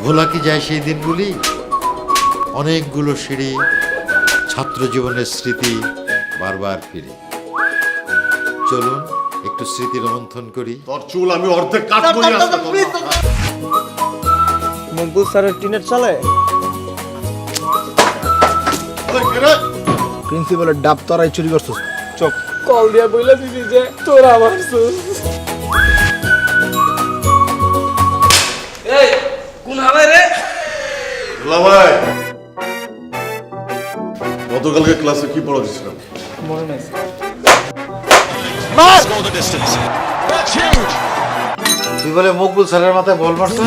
ভোলা কি যায় সেই দিনগুলি? অনেকগুলো সিঁড়ি, ছাত্র জীবনের স্মৃতি বারবার ফিরে। চলুন একটু স্মৃতি রোমন্থন করি। তোর চুল আমি অর্ধেক কাট করে আসতে মকবুল স্যারের টিনের চালে প্রিন্সিপালের ডাব তরাই চুরি করছিস। চোখ কল দিয়া বইলা দিছি যে তোরা মারছিস। এই কোন হালাই রে? ভাই গতকালকে ক্লাসে কি পড়াচ্ছিলাম মনে নাই। তুই বলে মকবুল স্যারের মাথায় বল মারছো?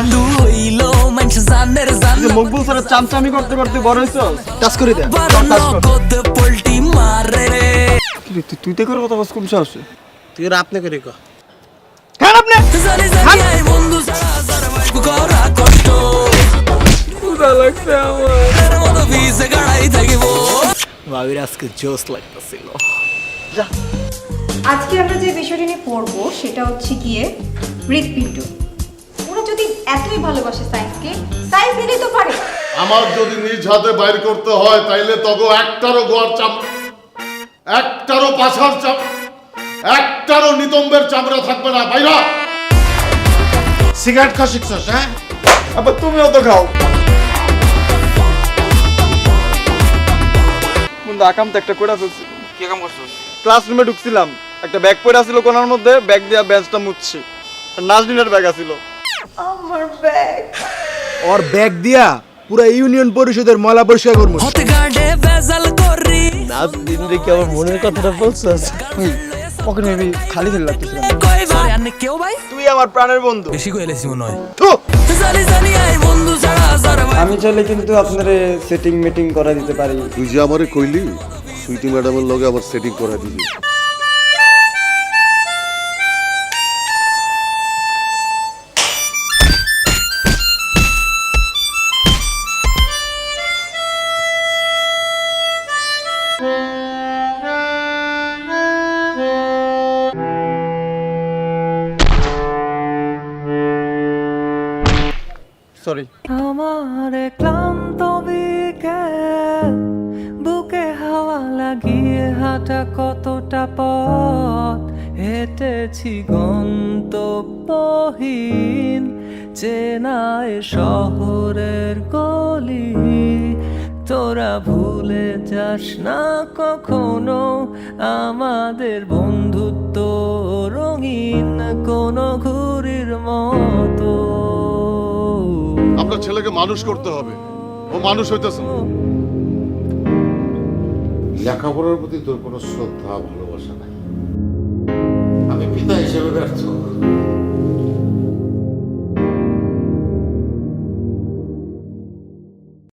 মকবুল স্যারের চামচামি করতে করতে বড় হইছ। টাচ করে দে। তুই তো করে কথা বস কোন সাহসে? তুই আর আপনি করে কো। খান আপনি। ক্ষুধা লাগছে আমার। ভাবির আজকে জোস লাগতেছিল। আজকে আমরা যে বিষয়টি নিয়ে পড়বো সেটা হচ্ছে গিয়ে হৃৎপিণ্ড। ওরা যদি এতই ভালোবাসে সায়েন্সকে, সায়েন্স নিলেই তো পারে। আমার যদি নিজ হাতে বাইর করতে হয় তাইলে তগো একটারও গোয়ার চামড়া, একটারও পাছার চামড়া, একটারও নিতম্বের চামড়া থাকবে না। বাইরা সিগারেট খাওয়া শিখছস? হ্যাঁ, আবার তুমিও তো খাও। মুন্ডা আকাম তো একটা কোড়া ফেলছি। কি কাম করছস? ক্লাসরুমে ঢুকছিলাম, একটা ব্যাগ পড়ে আছিল কোনার মধ্যে, ব্যাগ দিয়া বেঞ্চটা মুছছি। নাজনীনের ব্যাগ আছিল। আমার ব্যাগ। ওর ব্যাগ দিয়া পুরা ইউনিয়ন পরিষদের ময়লা পরিষ্কার করব। নাজনীন রে কি আমার মনের কথাটা বলছস? ওখানে আমি খালি খালি লাগতেছিল। তুই আমার প্রাণের বন্ধু। বেশি কইলেছি মনে হয়। আমি চাইলে কিন্তু আপনারে সেটিং মিটিং করা দিতে পারি। তুই যে আমারে কইলি সুইটি ম্যাডামের লগে আমার সেটিং করা দিবি। সরি। আমার ক্লান্ত বিকেল, বুকে হাওয়া লাগিয়ে হাঁটা কতটা পথ হেঁটেছি গন্তব্যহীন চেনায় শহরের গলি। তোরা ভুলে যাস না কখনো আমাদের বন্ধুত্ব রঙিন কোনো ঘুড়ির মতো। আপনার ছেলেকে মানুষ করতে হবে, ও মানুষ হইতেছে না। লেখাপড়ার প্রতি তোর কোনো শ্রদ্ধা ভালোবাসা নাই। আমি পিতা হিসেবে ব্যর্থ।